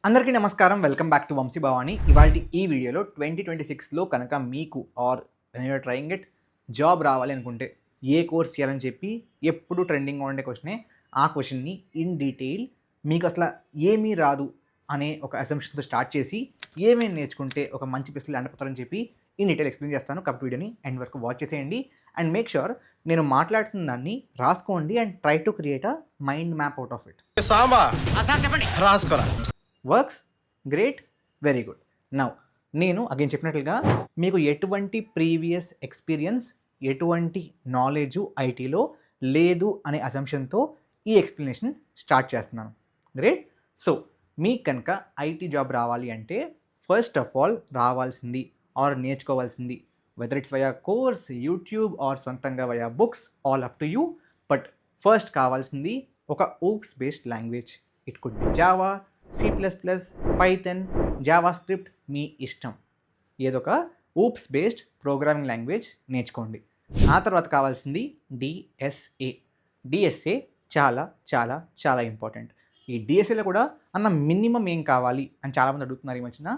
అందరికీ నమస్కారం. Welcome back to Vamshi Bhavani. ఇవాల్టి ఈ వీడియోలో 2026లో కనుక మీకు or when you're trying it job రావాలి అనుకుంటే ఏ కోర్స్ చేయాలని చెప్పి ఎప్పుడు ట్రెండింగ్గా ఉండే క్వశ్చనే. ఆ క్వశ్చన్ని ఇన్ డీటెయిల్ మీకు అసలు ఏమీ రాదు అనే ఒక అసంప్షన్తో స్టార్ట్ చేసి ఏమేమి నేర్చుకుంటే ఒక మంచి ప్లేస్లో ల్యాండ్ అవుతారని చెప్పి ఇన్ డీటెయిల్ ఎక్స్ప్లెయిన్ చేస్తాను. కాబట్టి వీడియోని ఎండ్ వరకు వాచ్ చేసేయండి అండ్ మేక్ ష్యూర్ నేను మాట్లాడుతున్న దాన్ని రాసుకోండి and try to create a mind map out of it. చెప్పండి రాసుకోరా. Works great, very good. Now నేను అగైన్ చెప్పినట్లుగా మీకు ఎటువంటి ప్రీవియస్ ఎక్స్పీరియన్స్, ఎటువంటి నాలెడ్జు ఐటీలో లేదు అనే అజంప్షన్తో ఈ ఎక్స్ప్లెనేషన్ స్టార్ట్ చేస్తున్నాను. గ్రేట్. సో మీకు కనుక ఐటీ జాబ్ రావాలి అంటే ఫస్ట్ ఆఫ్ ఆల్ రావాల్సింది ఆర్ నేర్చుకోవాల్సింది, whether it's via course, YouTube or సొంతంగా via books, all up to you. But first కావాల్సింది ఒక oops based language. It could be Java, C++, Python, JavaScript, మీ ఇష్టం. ఏదో ఒక ఊప్స్ బేస్డ్ ప్రోగ్రామింగ్ లాంగ్వేజ్ నేర్చుకోండి. ఆ తర్వాత కావాల్సింది డిఎస్ఏ. డిఎస్ఏ చాలా చాలా చాలా ఇంపార్టెంట్. ఈ డిఎస్ఏలో కూడా అన్న మినిమం ఏం కావాలి అని చాలామంది అడుగుతున్నారు ఈ మధ్యన.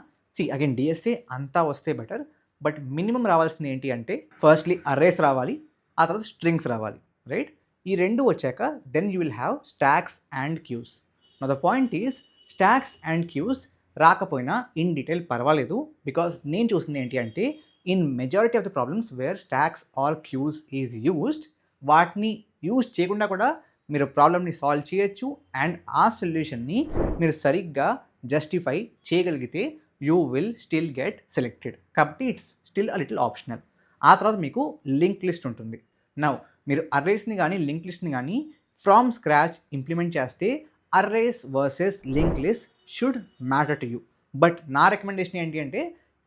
అగైన్ డిఎస్ఏ అంతా వస్తే బెటర్, బట్ మినిమం రావాల్సింది ఏంటి అంటే ఫస్ట్లీ అర్రేస్ రావాలి, ఆ తర్వాత స్ట్రింగ్స్ రావాలి. రైట్? ఈ రెండు వచ్చాక then you will have stacks and queues. Now the point is stacks and queues రాకపోయినా ఇన్ డీటెయిల్ పర్వాలేదు, బికాస్ నేను చూసింది ఏంటి అంటే in majority of the problems where stacks or queues is used, వాటిని యూజ్ చేయకుండా కూడా మీరు ప్రాబ్లమ్ని సాల్వ్ చేయొచ్చు అండ్ ఆ సొల్యూషన్ని మీరు సరిగ్గా జస్టిఫై చేయగలిగితే you will still get selected. కాబట్టి it's still a little optional. ఆ తర్వాత మీకు లింక్ లిస్ట్ ఉంటుంది. నౌ మీరు అర్రేస్ని కానీ లింక్ లిస్ట్ని కానీ ఫ్రమ్ స్క్రాచ్ ఇంప్లిమెంట్ చేస్తే arrays versus link list should matter to you. But నా రికమెండేషన్ ఏంటి అంటే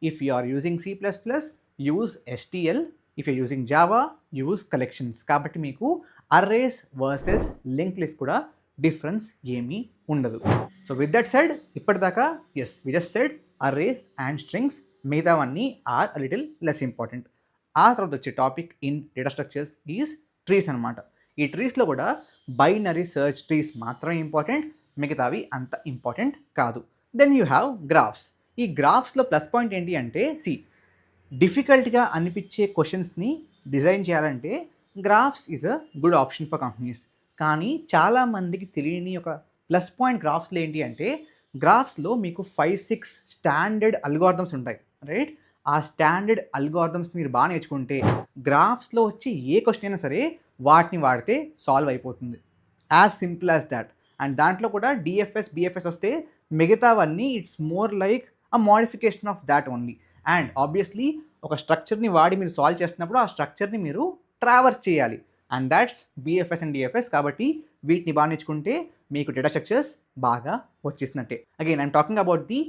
if you are using C++, use STL, if you're using Java, use collections. కాబట్టి మీకు అర్రేస్ వర్సెస్ లింక్ లిస్ట్ కూడా difference ఏమీ ఉండదు. So with that said, ఇప్పటిదాకా as we just said arrays and strings, మిగతావన్నీ are a little less important. ఆ తర్వాత వచ్చే topic in data structures is trees అనమాట. ఈ ట్రీస్లో కూడా బైనరీ సర్చ్ ట్రీస్ మాత్రమే ఇంపార్టెంట్, మిగతావి అంత ఇంపార్టెంట్ కాదు. Then you have graphs. ఈ గ్రాఫ్స్లో ప్లస్ పాయింట్ ఏంటి అంటే డిఫికల్ట్గా అనిపించే క్వశ్చన్స్ని డిజైన్ చేయాలంటే graphs is a good option for companies. కానీ చాలామందికి తెలియని ఒక ప్లస్ పాయింట్ గ్రాఫ్స్లో ఏంటి అంటే గ్రాఫ్స్లో మీకు 5-6 స్టాండర్డ్ అల్గోరిథమ్స్ ఉంటాయి. రైట్? ఆ స్టాండర్డ్ అల్గోరిథమ్స్ మీరు బాగా నేర్చుకుంటే గ్రాఫ్స్లో వచ్చి ఏ క్వశ్చన్ అయినా సరే వాటిని వాడితే సాల్వ్ అయిపోతుంది. As simple as that. And దాంట్లో కూడా డిఎఫ్ఎస్, బిఎఫ్ఎస్ వస్తే మిగతావన్నీ it's more like a modification of that only. And obviously ఒక స్ట్రక్చర్ని వాడి మీరు సాల్వ్ చేస్తున్నప్పుడు ఆ స్ట్రక్చర్ని మీరు ట్రావర్స్ చేయాలి. And that's BFS and DFS. కాబట్టి వీటిని బాగా నేర్చుకుంటే మీకు డేటా స్ట్రక్చర్స్ బాగా వచ్చేసినట్టే. Again I'm talking about the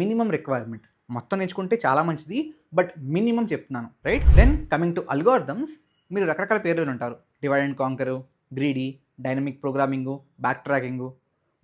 minimum requirement. మొత్తం నేర్చుకుంటే చాలా మంచిది, బట్ మినిమం చెప్తున్నాను. Right? Then coming to algorithms, మీరు రకరకాల పేర్లు ఉంటారు. Divide and conquer, greedy, dynamic programming, backtracking.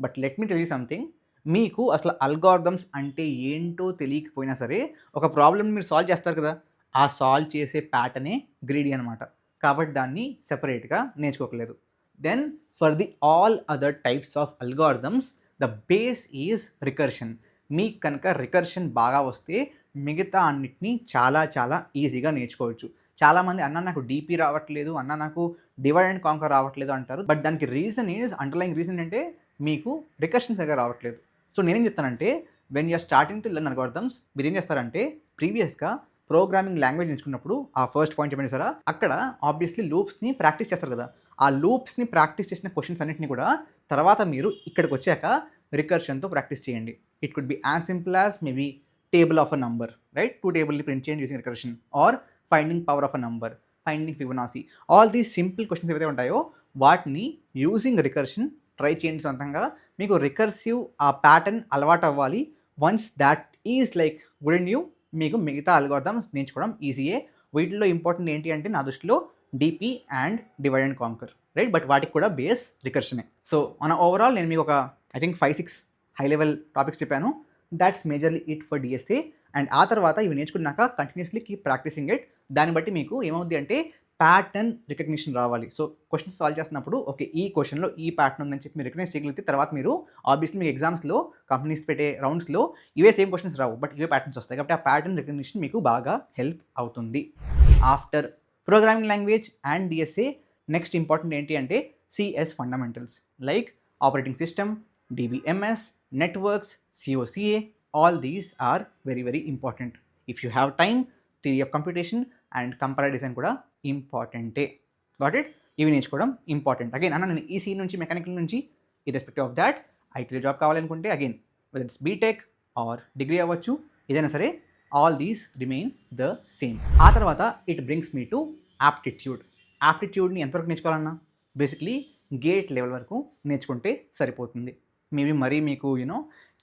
But let me tell you something. మీకు అసలు అల్గోరిథమ్స్ అంటే ఏంటో తెలియకపోయినా సరే ఒక ప్రాబ్లమ్ని మీరు సాల్వ్ చేస్తారు కదా, ఆ సాల్వ్ చేసే ప్యాటర్నే గ్రీడీ అనమాట. కాబట్టి దాన్ని సెపరేట్గా నేర్చుకోకలేదు. Then for the all other types of algorithms the base is recursion. మీకు కనుక రికర్షన్ బాగా వస్తే మిగతా అన్నిటినీ చాలా చాలా ఈజీగా నేర్చుకోవచ్చు. చాలామంది అన్న నాకు డీపీ రావట్లేదు, అన్న నాకు డివైడ్ అండ్ కాంకర్ రావట్లేదు అంటారు. బట్ దానికి రీజన్ ఈజ్, అండర్లైన్ రీజన్ ఏంటంటే మీకు రికర్షన్ సరిగా రావట్లేదు. సో నేనేం చెప్తానంటే when you're starting to learn algorithms, మీరు ఏం చేస్తారంటే ప్రీవియస్గా ప్రోగ్రామింగ్ లాంగ్వేజ్ నేర్చుకున్నప్పుడు ఆ ఫస్ట్ పాయింట్ చెప్పండి సార్, అక్కడ ఆబ్వియస్లీ లూప్స్ని ప్రాక్టీస్ చేస్తారు కదా. ఆ లూప్స్ని ప్రాక్టీస్ చేసిన క్వశ్చన్స్ అన్నింటినీ కూడా తర్వాత మీరు ఇక్కడికి వచ్చాక రికర్షన్తో ప్రాక్టీస్ చేయండి. It could be as simple as maybe table of a number. Right? 2 టేబుల్ని ప్రింట్ చేయండి using recursion, or finding power of a number, finding Fibonacci. All these simple questions ఏవైతే ఉంటాయో వాటిని యూజింగ్ రికర్షన్ ట్రై చేయండి సొంతంగా. మీకు recursive ఆ pattern అలవాటు అవ్వాలి. Once that is like good and you, మీకు మిగతా అల్గోరిథమ్స్ నేర్చుకోవడం ఈజీయే. వీటిలో ఇంపార్టెంట్ ఏంటి అంటే నా దృష్టిలో DP and divide and conquer. Right? But వాటికి కూడా బేస్ రికర్షనే. సో మన ఓవరాల్ నేను మీకు ఒక I think 5-6 high level topics చెప్పాను. That's majorly it for DSA. And ఆ తర్వాత ఇవి నేర్చుకున్నాక కంటిన్యూస్లీ కీప్ ప్రాక్టీసింగ్ ఇట్. దాన్ని బట్టి మీకు ఏమవుద్ది అంటే ప్యాటర్న్ రికగ్నిషన్ రావాలి. సో క్వశ్చన్స్ సాల్వ్ చేస్తున్నప్పుడు ఓకే ఈ క్వశ్చన్లో ఈ ప్యాటర్న్ ఉందని చెప్పి మీరు రికగ్నైజ్ చేయగలిగితే తర్వాత మీరు ఆబ్వియస్లీ మీకు ఎగ్జామ్స్లో కంపెనీస్ పెట్టే రౌండ్స్లో ఇవే సేమ్ క్వశ్చన్స్ రావు, బట్ ఇవే ప్యాటర్న్స్ వస్తాయి. కాబట్టి ఆ ప్యాటర్న్ రికగ్నిషన్ మీకు బాగా హెల్ప్ అవుతుంది. After programming language and DSA next important ఏంటి అంటే CS fundamentals like operating system, DBMS, networks, COCA, all these are very very important. If you have time, theory of computation and compiler design కూడా ఇంపార్టెంటే. Got it? ఇవి నేర్చుకోవడం important. Again అన్న నేను EC నుంచి mechanical నుంచి ఇర్రెస్పెక్టివ్ ఆఫ్ దాట్ ఐటీలో job కావాలనుకుంటే again whether it's BTech or degree అవ్వచ్చు, ఏదైనా సరే all these remain the same. ఆ తర్వాత it brings me to aptitude. యాప్టిట్యూడ్ని ఎంతవరకు నేర్చుకోవాలన్నా బేసిక్లీ గేట్ లెవెల్ వరకు నేర్చుకుంటే సరిపోతుంది. మేబీ మరీ మీకు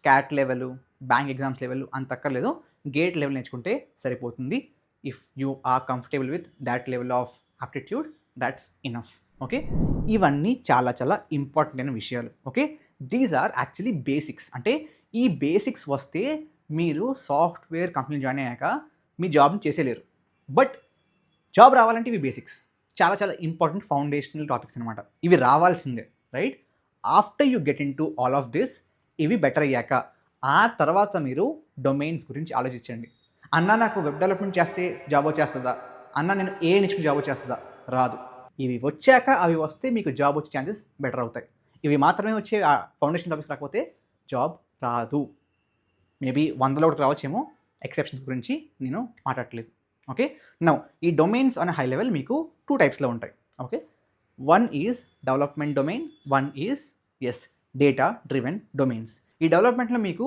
CAT level, bank exams level అంత అక్కర్లేదు, గేట్ లెవెల్ నేర్చుకుంటే సరిపోతుంది. If you are comfortable with that level of aptitude that's enough. Okay, ఇవన్నీ చాలా చాలా ఇంపార్టెంట్ అయిన విషయాలు. Okay, these are actually basics. అంటే ఈ బేసిక్స్ వస్తే మీరు సాఫ్ట్వేర్ కంపెనీ జాయిన్ అయ్యాక మీ జాబ్ని చేసేలేరు. బట్ జాబ్ రావాలంటే ఇవి బేసిక్స్ చాలా చాలా ఇంపార్టెంట్ ఫౌండేషనల్ టాపిక్స్ అనమాట. ఇవి రావాల్సిందే, right? After you get in to all of this, ఇవి బెటర్ అయ్యాక ఆ తర్వాత మీరు డొమైన్స్ గురించి ఆలోచించండి. అన్న నాకు వెబ్ డెవలప్మెంట్ చేస్తే జాబ్ వచ్చేస్తుందా, అన్న నేను ఏ నేర్చుకుని జాబ్ వచ్చేస్తుందా? రాదు. ఇవి వచ్చాక అవి వస్తే మీకు జాబ్ వచ్చే ఛాన్సెస్ బెటర్ అవుతాయి. ఇవి మాత్రమే వచ్చే ఫౌండేషన్ టాపిక్స్ రాకపోతే జాబ్ రాదు. మేబీ 100లో ఒకటి రావచ్చేమో, ఎక్సెప్షన్స్ గురించి నేను మాట్లాడట్లేదు. ఓకే, నౌ ఈ డొమైన్స్ ఆన్ హై లెవెల్ మీకు 2 టైప్స్లో ఉంటాయి. Okay, one is development domain, one is data driven domains. ఈ డెవలప్మెంట్లో మీకు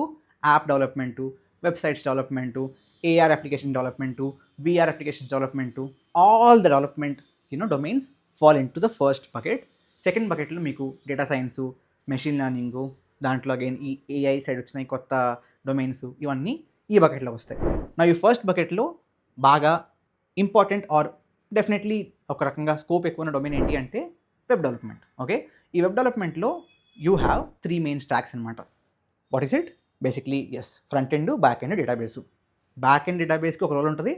app development, website development, AR application development, VR application development, all the development domains fall in to the first bucket. Second బకెట్లో మీకు data science, machine learning, దాంట్లో again ఈ AI side వచ్చిన కొత్త domains, ఇవన్నీ ఈ బకెట్లో వస్తాయి. నా ఈ ఫస్ట్ బకెట్లో బాగా ఇంపార్టెంట్ ఆర్ డెఫినెట్లీ ఒక రకంగా స్కోప్ ఎక్కువ ఉన్న డొమైన్ ఏంటి అంటే వెబ్ డెవలప్మెంట్. ఓకే, ఈ వెబ్ డెవలప్మెంట్లో యూ హ్యావ్ 3 మెయిన్ స్టాక్స్ అనమాట. What is it? Basically front end, back end, database. Back end డేటాబేస్కి ఒక రోల్ ఉంటుంది,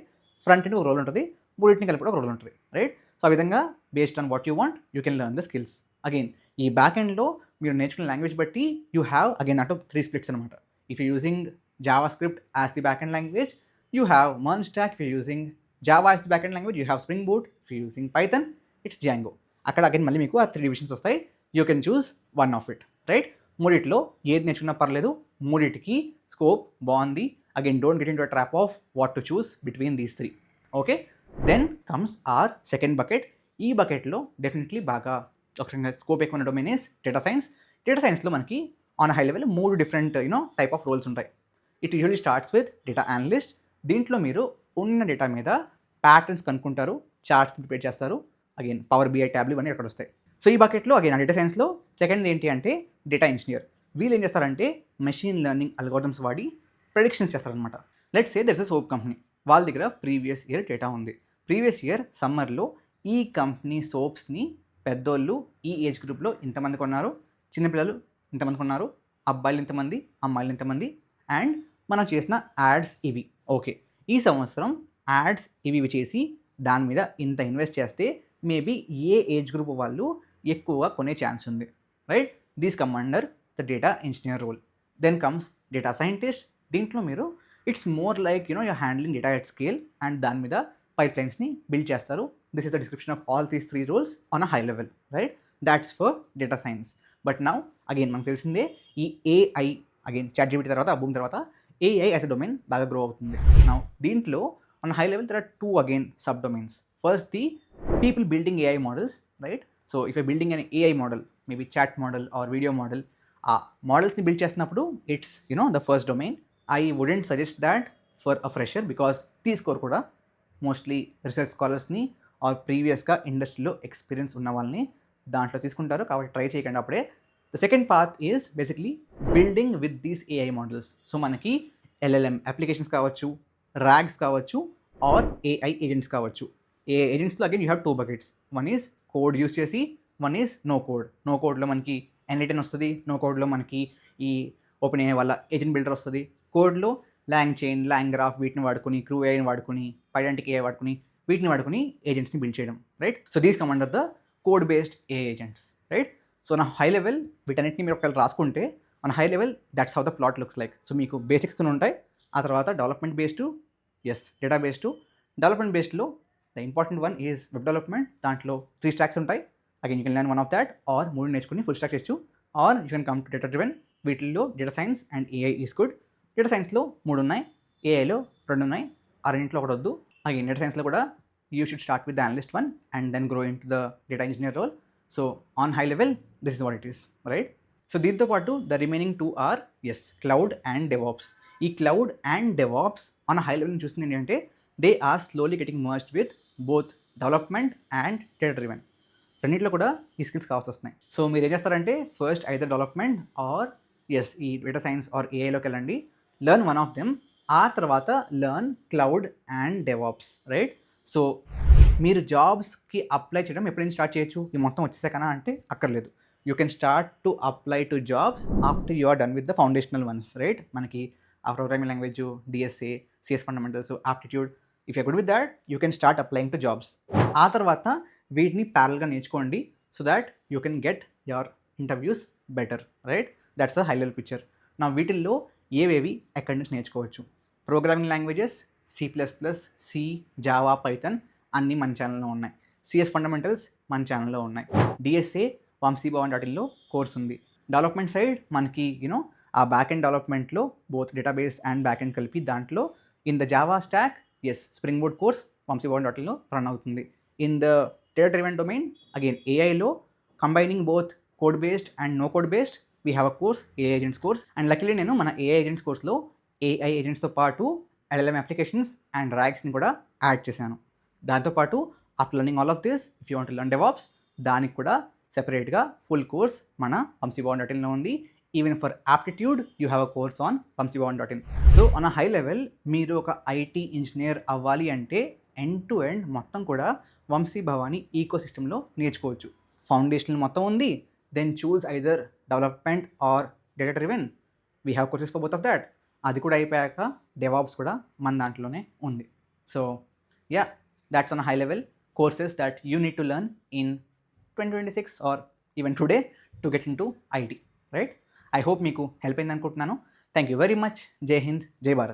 ఫ్రంట్ ఎండ్ ఒక రోల్ ఉంటుంది, మూడింటిని కలిపి ఒక రోల్ ఉంటుంది, రైట్? సో ఆ విధంగా based on what you want you can learn the skills. Again ఈ బ్యాక్ ఎండ్లో మీరు నేర్చుకున్న లాంగ్వేజ్ బట్టి యూ హ్యావ్ అగైన్ అటు 3 స్ప్లిట్స్ అనమాట. If you using Java script as the back end language, you have MERN stack. If you're using Java as the backend language, you have Spring Boot. If you're using Python, it's Django. అక్కడ again మళ్ళీ మీకు ఆ 3 divisions వస్తాయి. You can choose one of it, right? మూడిట్లో ఏది నేర్చుకున్నా పర్లేదు, మూడిటికి స్కోప్ బాగుంది. Again don't get in to trap of what to choose between these 3. Okay, then comes our second bucket. ఈ బకెట్లో డెఫినెట్లీ బాగా ఒక స్కోప్ ఎక్కువ ఉన్న domain is data science. Data సైన్స్లో మనకి on high level 3 different type of roles ఉంటాయి. It usually starts with data analyst. దీంట్లో మీరు ఉన్న డేటా మీద ప్యాటర్న్స్ కనుక్కుంటారు, చార్ట్స్ ప్రిపేర్ చేస్తారు. అగైన్ పవర్ బిఐ ట్యాబ్లు ఇవన్నీ అక్కడ వస్తాయి. సో ఈ బకెట్లో అగైన్ డేటా సైన్స్లో సెకండ్ ఏంటి అంటే డేటా ఇంజనీర్. వీళ్ళు ఏం చేస్తారంటే మెషిన్ లెర్నింగ్ అల్గోరిథమ్స్ వాడి ప్రెడిక్షన్స్ చేస్తారనమాట. Let's say there is a soap company. వాళ్ళ దగ్గర ప్రీవియస్ ఇయర్ డేటా ఉంది. ప్రీవియస్ ఇయర్ సమ్మర్లో ఈ కంపెనీ సోప్స్ని పెద్దోళ్ళు ఈ ఏజ్ గ్రూప్లో ఇంతమంది కొన్నారు, చిన్నపిల్లలు ఇంతమంది కొన్నారు, అబ్బాయిలు ఇంతమంది, అమ్మాయిలు ఇంతమంది, అండ్ మనం చేసిన యాడ్స్ ఇవి. ఓకే, ఈ సంవత్సరం యాడ్స్ ఇవి చేసి దాని మీద ఇంత ఇన్వెస్ట్ చేస్తే మేబీ ఏ ఏజ్ గ్రూప్ వాళ్ళు ఎక్కువగా కొనే ఛాన్స్ ఉంది, right? These come under the data engineer role. Then comes data scientist. దీంట్లో మీరు it's more like your handling data at scale and దాని మీద పైప్ లైన్స్ని బిల్డ్ చేస్తారు. This is the description of all these 3 roles on a high level, right? That's for data science. But now again మనకు తెలిసిందే ఈ ఏఐ, అగైన్ చాట్‌జీపీటీ తర్వాత భూమి తర్వాత AI యాజ్ అ డొమైన్ బాగా గ్రో అవుతుంది. నౌ దీంట్లో on high level there are 2 again sub domains. First the people building AI models, right? So if you building an AI model, maybe chat model or video model, ఆ మోడల్స్ని build చేస్తున్నప్పుడు it's the first domain. I wouldn't suggest that for a fresher because తీసుకోరు కూడా. Mostly research స్కాలర్స్ని are ప్రీవియస్గా ఇండస్ట్రీలో experience ఉన్న వాళ్ళని దాంట్లో తీసుకుంటారు, కాబట్టి ట్రై చేయకండి అప్పుడే. The second part is basically building with these AI models. So మనకి LLM అప్లికేషన్స్ కావచ్చు, ర్యాగ్స్ కావచ్చు, ఆర్ AI ఏజెంట్స్ కావచ్చు. AI ఏజెంట్స్లో again you have 2 buckets. One is code use చేసి, one is no code. No కోడ్లో మనకి N8 వస్తుంది, no కోడ్లో మనకి ఈ ఓపెన్ AI వల్ల ఏజెంట్ బిల్డర్ వస్తుంది. కోడ్లో లాంగ్ చైన్, లాంగ్ గ్రాఫ్ వీటిని వాడుకొని, క్రూ AI వాడుకొని, పైడాంటిక్ AI వాడుకొని వీటిని వాడుకుని ఏజెంట్స్ని బిల్డ్ చేయడం, right? So these come under the code based a agents, right? So నా హై లెవెల్ వీటన్నిటిని మీరు ఒకవేళ రాసుకుంటే మన high level that's how the plot looks like. So మీకు బేసిక్స్ కొన్ని ఉంటాయి, ఆ తర్వాత development based, data based. Development బేస్డ్లో the important one is web development. దాంట్లో 3 స్టాక్స్ ఉంటాయి. Again you can learn one of that, or 3 నేర్చుకుని ఫుల్ స్టాక్ చేయొచ్చు, or you can come to data driven. వీటిల్లో data science and AI is good. Data సైన్స్లో 3 ఉన్నాయి, ఏఐలో 2 ఉన్నాయి, ఆ రెండింటిలో ఒకటి వద్దు. అగైన్ డేటా సైన్స్లో కూడా you should start with the analyst one and then grow in to the data engineer role. So on high level this is what it is, right? So దీంతో పాటు the remaining 2 are cloud and DevOps. ఈ cloud and DevOps on high level చూస్తుంది ఏంటంటే they are slowly getting merged with both development and data driven. రెండింటిలో కూడా ఈ skills కావాల్సి వస్తున్నాయి. సో మీరు ఏం చేస్తారంటే ఫస్ట్ ఐదర్ డెవలప్మెంట్ ఆర్ ఈ డేటా సైన్స్ ఆర్ ఏఐలోకి వెళ్ళండి, లెర్న్ వన్ ఆఫ్ దెమ్, ఆ తర్వాత learn cloud and DevOps, right? So మీరు జాబ్స్కి అప్లై చేయడం ఎప్పుడైనా స్టార్ట్ చేయొచ్చు, ఈ మొత్తం వచ్చేసాకనా అంటే అక్కర్లేదు. You can start to apply to jobs after you are done with the foundational ones, right? మనకి ఆ programming language, DSA, CS fundamentals, aptitude, if you good with that you can start applying to jobs. ఆ తర్వాత వీటిని ప్యారల్గా నేర్చుకోండి so that you can get your interviews better, right? That's the high level picture. నా వీటిల్లో ఏవేవి ఎక్కడి నుంచి నేర్చుకోవచ్చు? Programming languages C, Java, Python అన్నీ మన ఛానల్లో ఉన్నాయి. సిఎస్ ఫండమెంటల్స్ మన ఛానల్లో ఉన్నాయి. డిఎస్ఏ వంశీభవన్.inలో కోర్స్ ఉంది. డెవలప్మెంట్ సైడ్ మనకి ఆ బ్యాక్ ఎండ్ డెవలప్మెంట్లో both database and back end కలిపి దాంట్లో in the Java stack Spring Boot course వంశీభవన్.inలో రన్ అవుతుంది. In the data driven domain again ఏఐలో combining both code based and no code based we have a course, AI agents course. And luckily నేను మన AI agents కోర్స్లో AI ఏజెంట్స్తో పాటు LLM applications and ర్యాగ్స్ని కూడా యాడ్ చేశాను. దాంతోపాటు after learning all of this if you want to learn DevOps దానికి కూడా సెపరేట్గా ఫుల్ కోర్స్ మన వంశీభవన్.inలో ఉంది. Even for aptitude you have a course on వంశీభవన్.in. So on a high level మీరు ఒక ఐటీ ఇంజనీర్ అవ్వాలి అంటే ఎండ్ టు ఎండ్ మొత్తం కూడా వంశీభవాని ఈకో సిస్టంలో నేర్చుకోవచ్చు. ఫౌండేషన్ మొత్తం ఉంది, then choose either development or data driven. We have courses for both of that. అది కూడా అయిపోయాక డెవాప్స్ కూడా మన దాంట్లోనే ఉంది. So that's on a high level courses that you need to learn in 2026 or even today to get into IT, right? I hope మీకు help అయింది అనుకుంటున్నాను. Thank you very much. జై హింద్, జై భారత్.